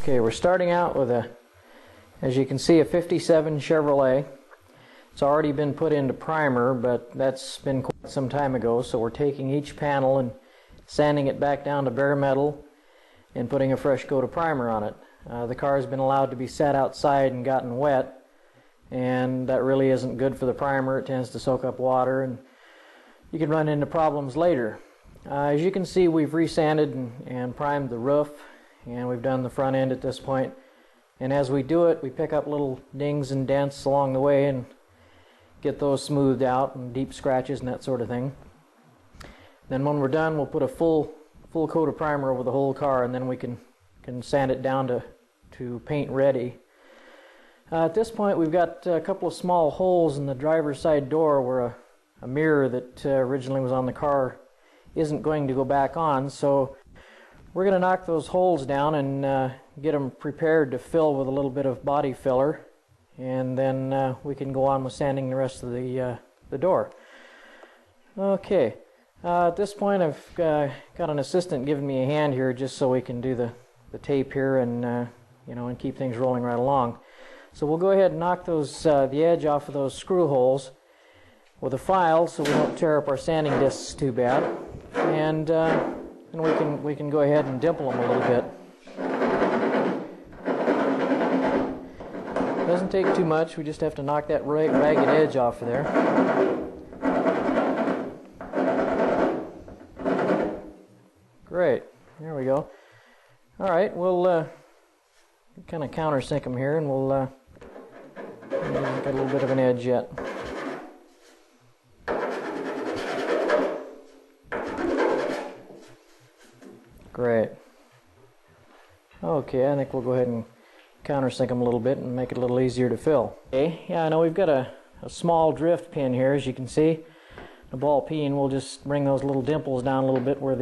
Okay, we're starting out with as you can see, a 57 Chevrolet. It's already been put into primer, but that's been quite some time ago, so we're taking each panel and sanding it back down to bare metal and putting a fresh coat of primer on it. The car has been allowed to be sat outside and gotten wet, and that really isn't good for the primer. It tends to soak up water and you can run into problems later. As you can see, we've resanded and primed the roof, and we've done the front end at this point. And as we do it, we pick up little dings and dents along the way and get those smoothed out, and deep scratches and that sort of thing. Then when we're done, we'll put a full coat of primer over the whole car, and then we can sand it down to paint ready. At this point, we've got a couple of small holes in the driver's side door where a mirror that originally was on the car isn't going to go back on, so we're going to knock those holes down and get them prepared to fill with a little bit of body filler, and then we can go on with sanding the rest of the door. Okay, at this point I've got an assistant giving me a hand here just so we can do the tape here and and keep things rolling right along. So we'll go ahead and knock those the edge off of those screw holes with a file so we don't tear up our sanding discs too bad, and we can go ahead and dimple them a little bit. Doesn't take too much. We just have to knock that ragged edge off of there. Great. There we go. All right, we'll kind of countersink them here, and we'll got a little bit of an edge yet. Great. Okay, I think we'll go ahead and countersink them a little bit and make it a little easier to fill. Okay, yeah, I know we've got a small drift pin here, as you can see. A ball peen. We'll just bring those little dimples down a little bit where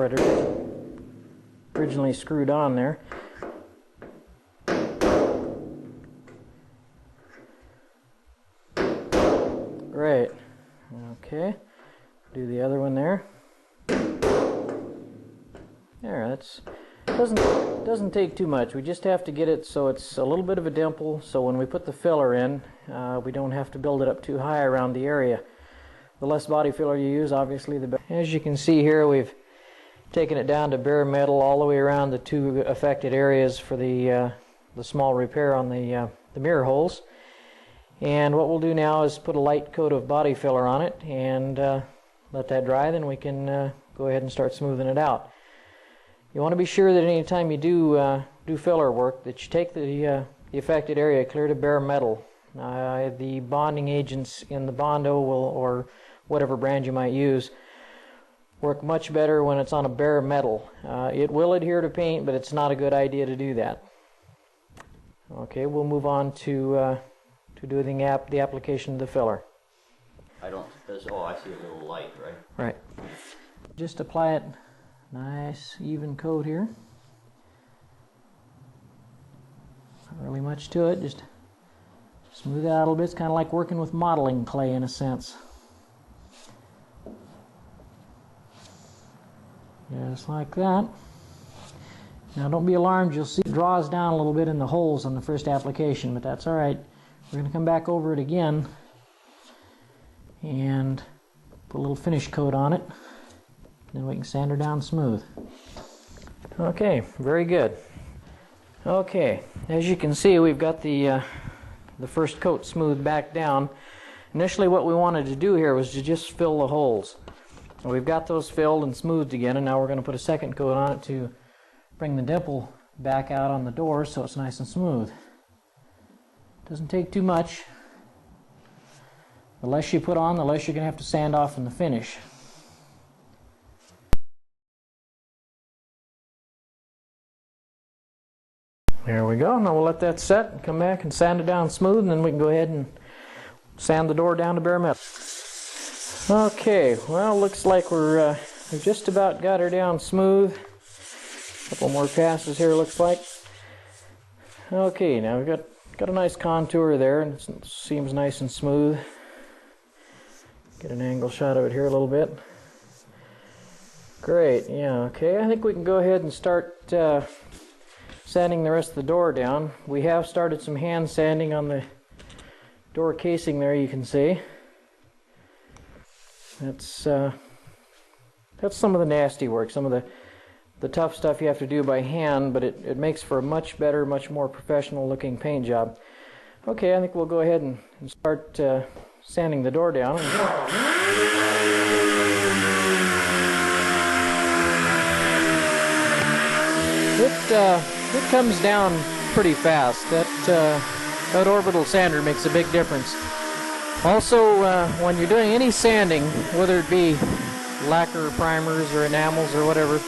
it originally screwed on there. Great. Okay. Do the other one there. There, that's doesn't take too much. We just have to get it so it's a little bit of a dimple, so when we put the filler in, we don't have to build it up too high around the area. The less body filler you use, obviously, the better. As you can see here, we've taken it down to bare metal all the way around the two affected areas for the small repair on the mirror holes. And what we'll do now is put a light coat of body filler on it and let that dry. Then we can go ahead and start smoothing it out. You want to be sure that any time you do filler work that you take the affected area clear to bare metal. The bonding agents in the Bondo or whatever brand you might use work much better when it's on a bare metal. It will adhere to paint, but it's not a good idea to do that. Okay, we'll move on to doing the application of the filler. I see a little light, right? Right. Just apply it. Nice even coat here. Not really much to it, just smooth it out a little bit. It's kind of like working with modeling clay in a sense. Just like that. Now don't be alarmed, you'll see it draws down a little bit in the holes on the first application, but that's alright. We're going to come back over it again and put a little finish coat on it. Then we can sand her down smooth. Okay, very good. Okay, as you can see, we've got the first coat smoothed back down. Initially what we wanted to do here was to just fill the holes. We've got those filled and smoothed again, and now we're going to put a second coat on it to bring the dimple back out on the door so it's nice and smooth. Doesn't take too much. The less you put on, the less you're going to have to sand off in the finish. There we go. Now we'll let that set and come back and sand it down smooth, and then we can go ahead and sand the door down to bare metal. Okay, well, looks like we've just about got her down smooth. A couple more passes here, looks like. Okay, now we've got a nice contour there, and it seems nice and smooth. Get an angle shot of it here a little bit. Great, yeah, okay. I think we can go ahead and start sanding the rest of the door down. We have started some hand sanding on the door casing there, you can see. That's some of the nasty work, some of the tough stuff you have to do by hand, but it makes for a much better, much more professional looking paint job. Okay, I think we'll go ahead and start sanding the door down. It comes down pretty fast. That orbital sander makes a big difference. Also, when you're doing any sanding, whether it be lacquer, primers, or enamels, or whatever,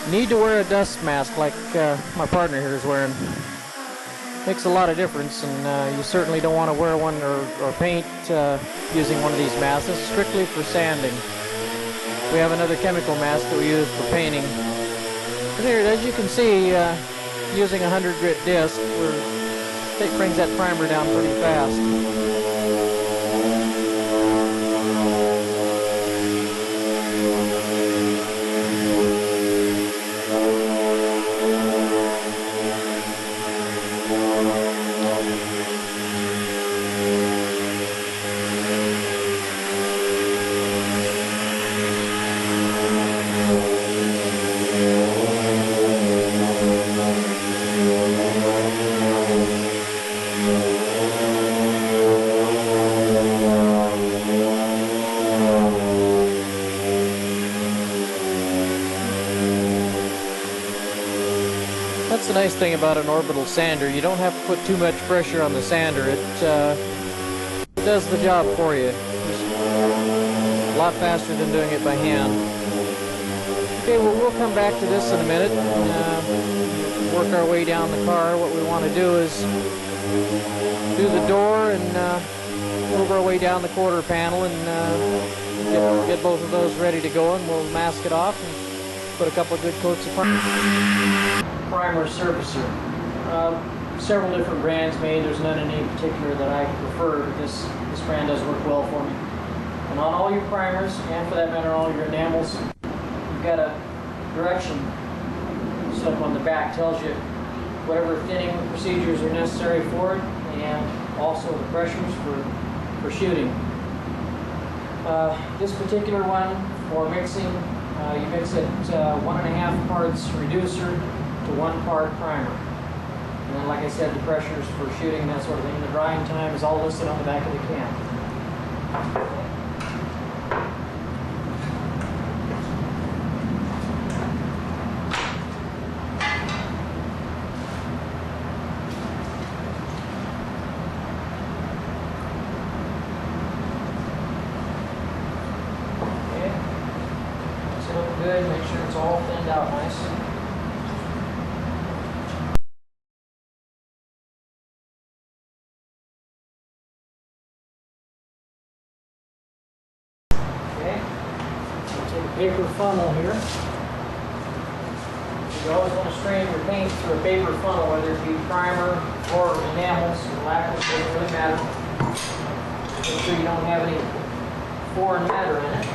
you need to wear a dust mask like my partner here is wearing. Makes a lot of difference, and you certainly don't want to wear one or paint using one of these masks. This is strictly for sanding. We have another chemical mask that we use for painting. But here, as you can see, using a 100 grit disc, it brings that primer down pretty fast. That's the nice thing about an orbital sander. You don't have to put too much pressure on the sander. It does the job for you. A lot faster than doing it by hand. Okay, well, we'll come back to this in a minute and work our way down the car. What we want to do is do the door and move our way down the quarter panel and get both of those ready to go, and we'll mask it off and put a couple of good coats of primer surfacer. Several different brands made. There's none in any particular that I prefer, but this brand does work well for me. And on all your primers, and for that matter all your enamels, you've got a direction slip on the back. Tells you whatever thinning procedures are necessary for it, and also the pressures for shooting. This particular one, for mixing, you mix it 1.5 parts reducer to 1 part primer. And then, like I said, the pressures for shooting, that sort of thing. The drying time is all listed on the back of the can. Okay. It's looking good. Make sure it's all thinned out nice. Paper funnel here. You always want to strain your paint through a paper funnel, whether it be primer or enamels or lacquer, it doesn't really matter. Make sure you don't have any foreign matter in it.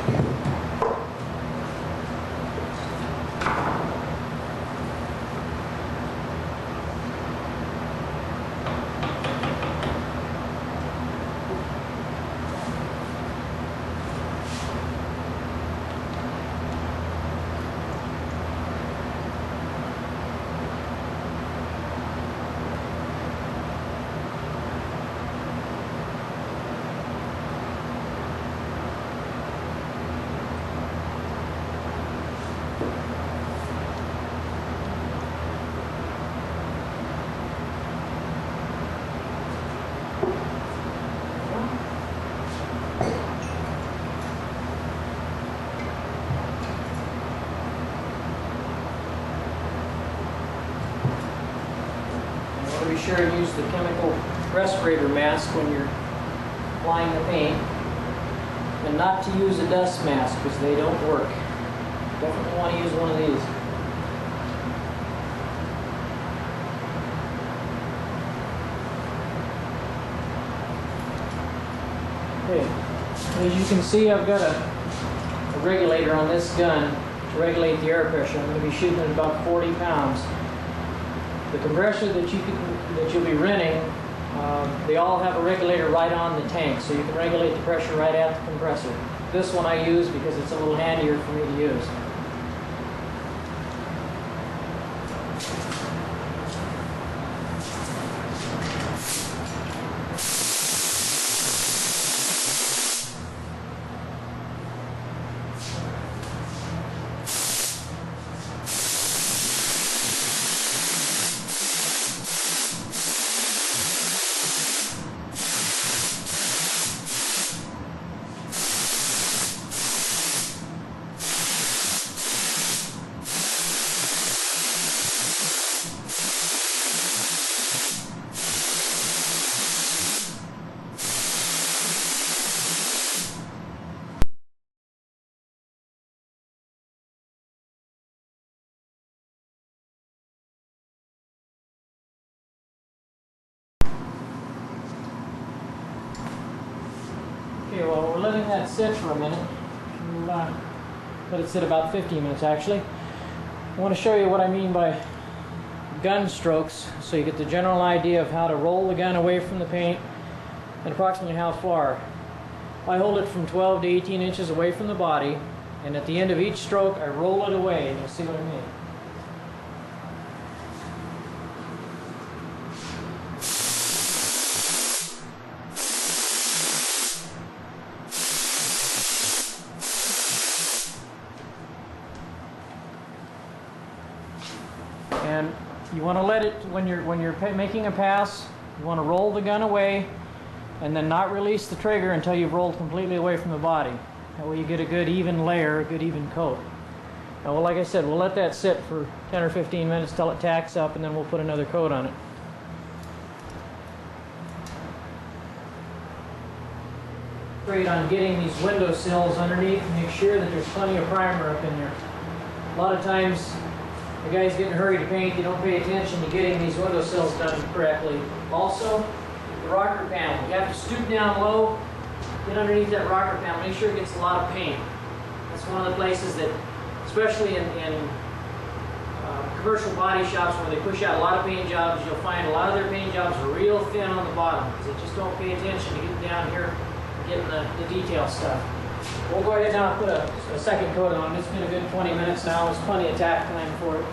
Be sure to use the chemical respirator mask when you're applying the paint, and not to use a dust mask because they don't work. Definitely want to use one of these. Okay, as you can see, I've got a regulator on this gun to regulate the air pressure. I'm going to be shooting at about 40 pounds. The compressor that you'll be renting, they all have a regulator right on the tank, so you can regulate the pressure right at the compressor. This one I use because it's a little handier for me to use. Okay, well, we're letting that sit for a minute. We'll let it sit about 15 minutes actually. I want to show you what I mean by gun strokes, so you get the general idea of how to roll the gun away from the paint and approximately how far. I hold it from 12 to 18 inches away from the body, and at the end of each stroke I roll it away, and you'll see what I mean. And you want to let it, when you're making a pass, you want to roll the gun away and then not release the trigger until you've rolled completely away from the body. That way you get a good even layer, a good even coat. Now, well, like I said, we'll let that sit for 10 or 15 minutes till it tacks up, and then we'll put another coat on it. Concentrate on getting these window sills underneath and make sure that there's plenty of primer up in there. A lot of times the guys get in a hurry to paint, they don't pay attention to getting these window sills done correctly. Also, the rocker panel. You have to stoop down low, get underneath that rocker panel, make sure it gets a lot of paint. That's one of the places that, especially in commercial body shops where they push out a lot of paint jobs, you'll find a lot of their paint jobs are real thin on the bottom because they just don't pay attention to getting down here and getting the detail stuff. We'll go ahead now and put a second coat on. It's been a good 20 minutes now. There's plenty of tack time for it.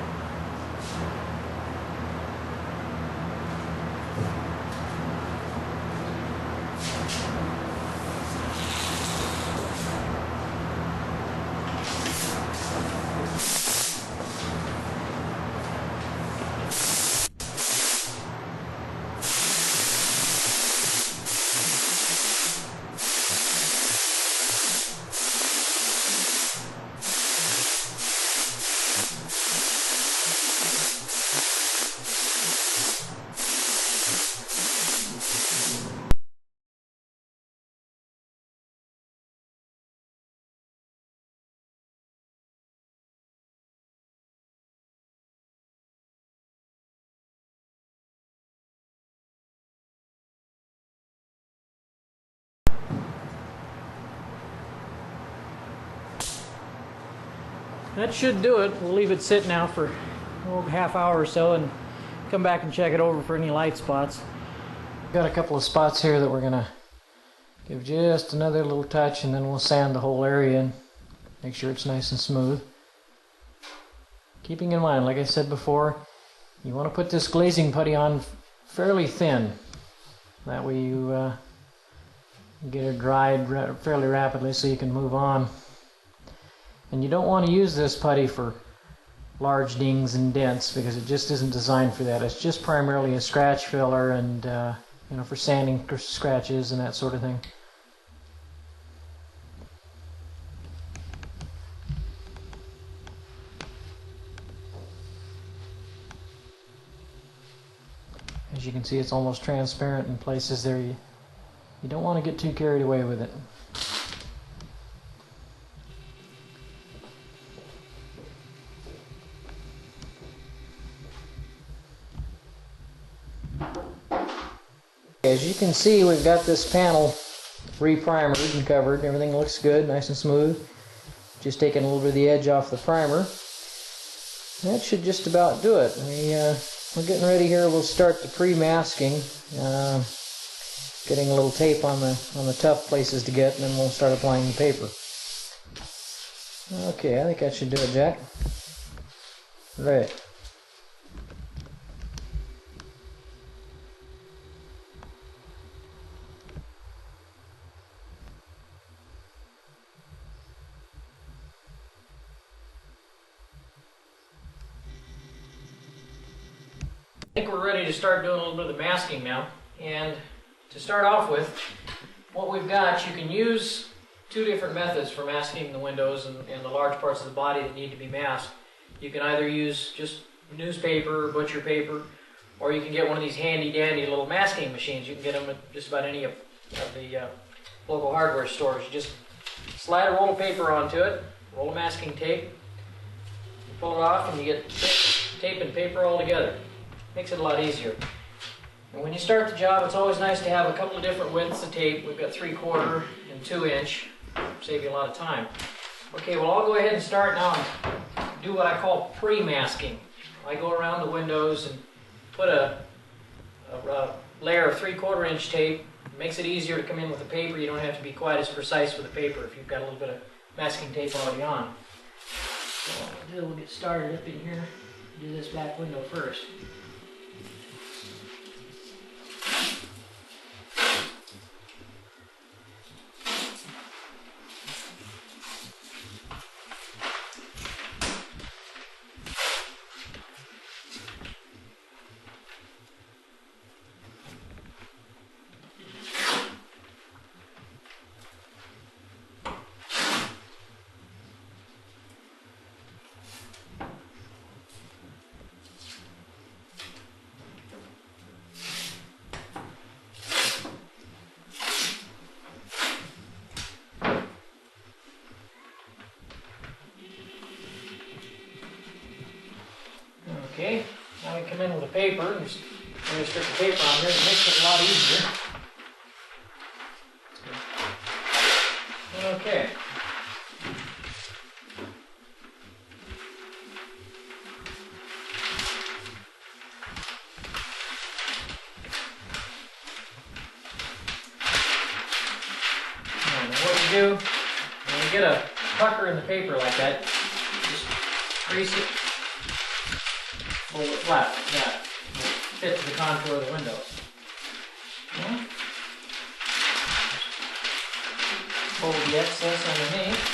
That should do it. We'll leave it sit now for a half hour or so and come back and check it over for any light spots. Got a couple of spots here that we're going to give just another little touch, and then we'll sand the whole area and make sure it's nice and smooth. Keeping in mind, like I said before, you want to put this glazing putty on fairly thin. That way you get it dried fairly rapidly so you can move on. And you don't want to use this putty for large dings and dents because it just isn't designed for that. It's just primarily a scratch filler and you know, for sanding scratches and that sort of thing. As you can see, it's almost transparent in places there. You don't want to get too carried away with it. As you can see, we've got this panel re-primered and covered. Everything looks good, nice and smooth. Just taking a little bit of the edge off the primer. That should just about do it. we're getting ready here. We'll start the pre-masking. Getting a little tape on the tough places to get, and then we'll start applying the paper. Okay, I think that should do it, Jack. Right. I think we're ready to start doing a little bit of the masking now. And to start off with, what we've got, you can use two different methods for masking the windows and the large parts of the body that need to be masked. You can either use just newspaper or butcher paper, or you can get one of these handy dandy little masking machines. You can get them at just about any of the local hardware stores. You just slide a roll of paper onto it, roll of masking tape, you pull it off, and you get tape and paper all together. Makes it a lot easier. And when you start the job, it's always nice to have a couple of different widths of tape. We've got 3/4 and 2-inch. Save you a lot of time. Okay, well, I'll go ahead and start now and do what I call pre-masking. I go around the windows and put a layer of 3/4 inch tape. It makes it easier to come in with the paper. You don't have to be quite as precise with the paper if you've got a little bit of masking tape already on. So what we'll do, we'll get started up in here. Do this back window first. Okay, now we come in with the paper and just stick the paper on here. It makes it a lot easier. Okay. And what you do, when you get a pucker in the paper like that, just crease it. Hold it flat like that. Fit to the contour of the window. Okay. Hold the excess underneath.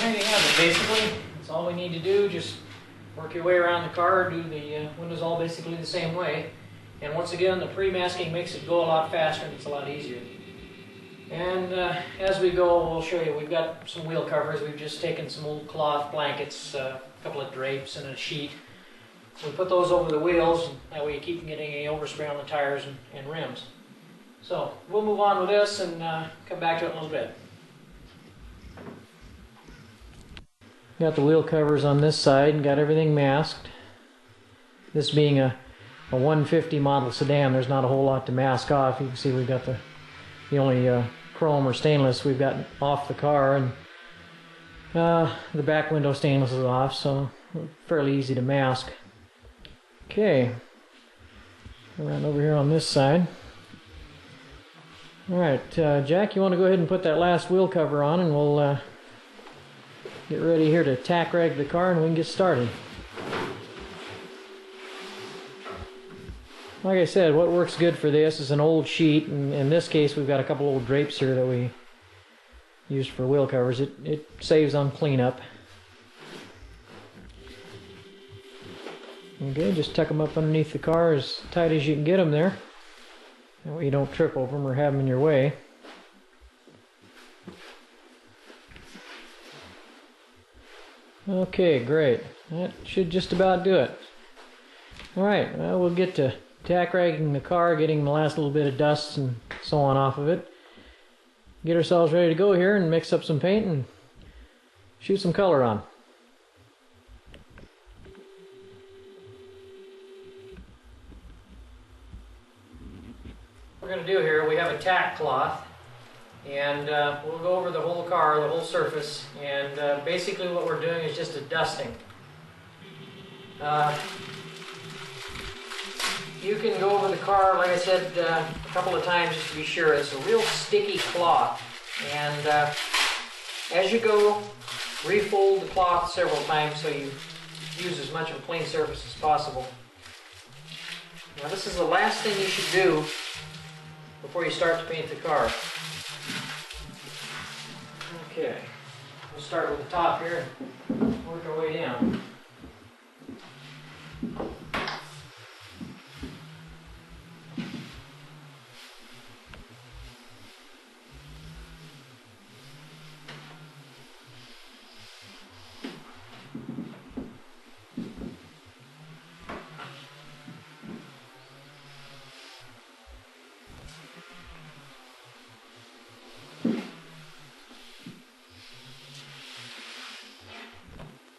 There you have it, basically. That's all we need to do. Just work your way around the car, do the windows all basically the same way. And once again, the pre-masking makes it go a lot faster and it's a lot easier. And as we go, we'll show you. We've got some wheel covers. We've just taken some old cloth blankets, a couple of drapes and a sheet. We put those over the wheels, and that way you keep from getting any overspray on the tires and rims. So we'll move on with this and come back to it in a little bit. Got the wheel covers on this side and got everything masked. This being a 150 model sedan, there's not a whole lot to mask off. You can see we've got the only chrome or stainless we've got off the car, and the back window stainless is off, so fairly easy to mask. Okay, around over here on this side. Alright, Jack, you want to go ahead and put that last wheel cover on, and we'll get ready here to tack rag the car and we can get started. Like I said, what works good for this is an old sheet, and in this case we've got a couple old drapes here that we used for wheel covers. It saves on cleanup. Okay, just tuck them up underneath the car as tight as you can get them there. That way you don't trip over them or have them in your way. Okay, great. That should just about do it. Alright, well, we'll get to tack ragging the car, getting the last little bit of dust and so on off of it. Get ourselves ready to go here and mix up some paint and shoot some color on. What we're going to do here, we have a tack cloth, and we'll go over the whole car, the whole surface, and basically what we're doing is just a dusting. You can go over the car, like I said, a couple of times just to be sure. It's a real sticky cloth, and as you go, refold the cloth several times so you use as much of a clean surface as possible. Now this is the last thing you should do before you start to paint the car. Okay, we'll start with the top here and work our way down.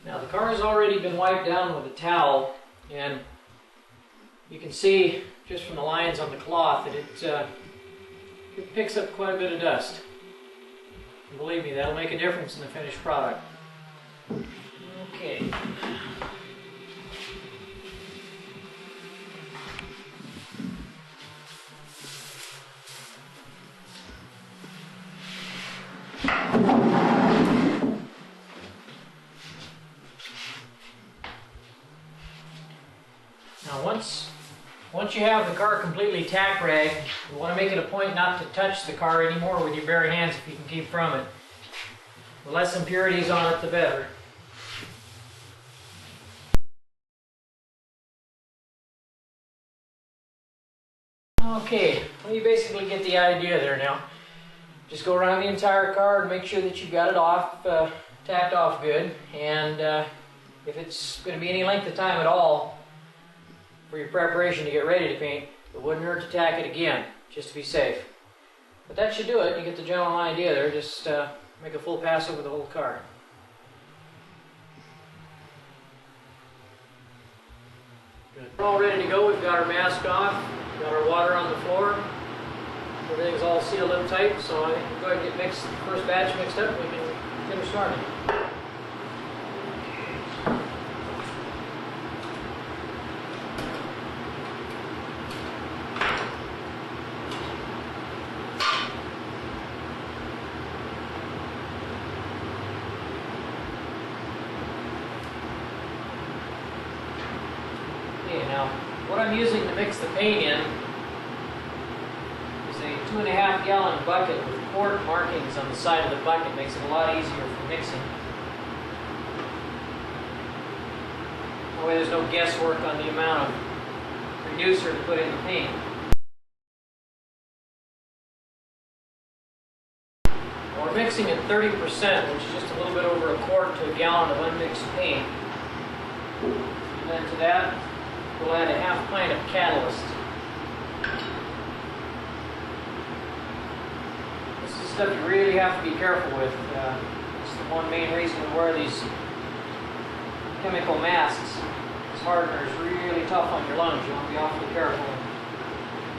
Now the car has already been wiped down with a towel, and you can see just from the lines on the cloth that it picks up quite a bit of dust. And believe me, that'll make a difference in the finished product. Okay. Now once you have the car completely tack ragged, you want to make it a point not to touch the car anymore with your bare hands if you can keep from it. The less impurities on it, the better. Okay, well, you basically get the idea there now. Just go around the entire car and make sure that you've got it off, tacked off good, and if it's going to be any length of time at all for your preparation to get ready to paint, it wouldn't hurt to tack it again, just to be safe. But that should do it. You get the general idea there. Just make a full pass over the whole car. Good. We're all ready to go. We've got our mask off, we've got our water on the floor. Everything's all sealed up tight, so I think we'll go ahead and get the first batch mixed up and we can get her started. Okay, now what I'm using to mix the paint in is a 2.5 gallon bucket with quart markings on the side of the bucket. Makes it a lot easier for mixing. That way there's no guesswork on the amount of reducer to put in the paint. Now we're mixing at 30%, which is just a little bit over a quart to a gallon of unmixed paint. And then to that, we'll add a half pint of catalyst. This is stuff you really have to be careful with. It's the one main reason we wear these chemical masks. This hardener is really tough on your lungs. You want to be awfully careful.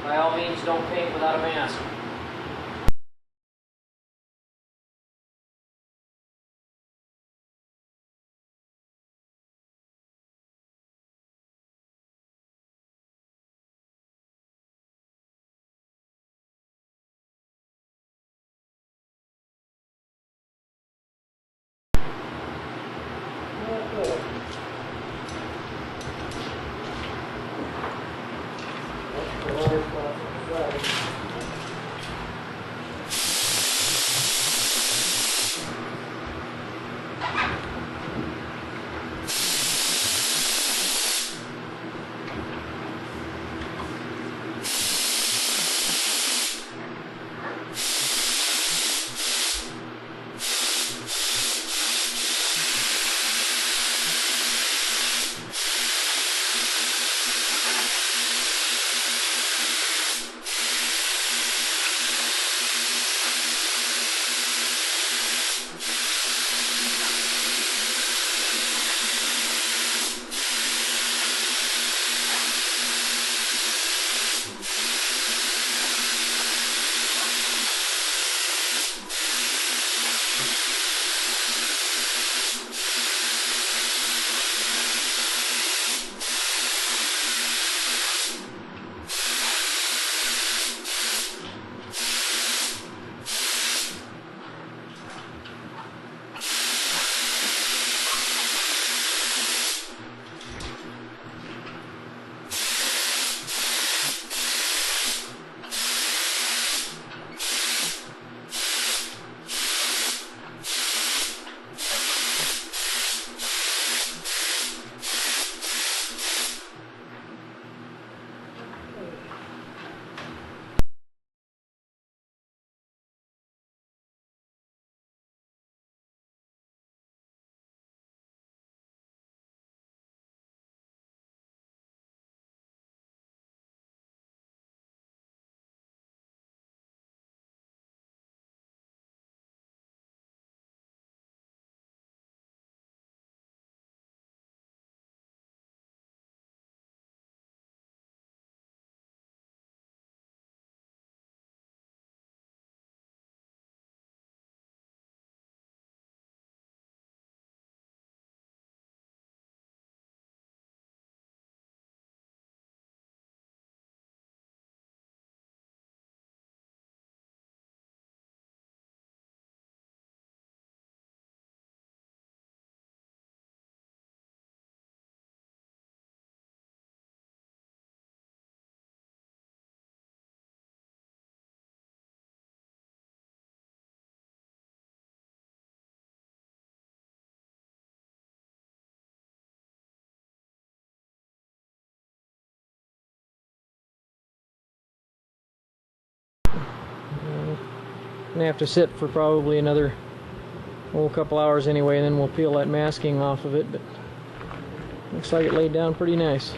By all means, don't paint without a mask. gonna have to sit for probably another couple hours anyway, and then we'll peel that masking off of it, but looks like it laid down pretty nice.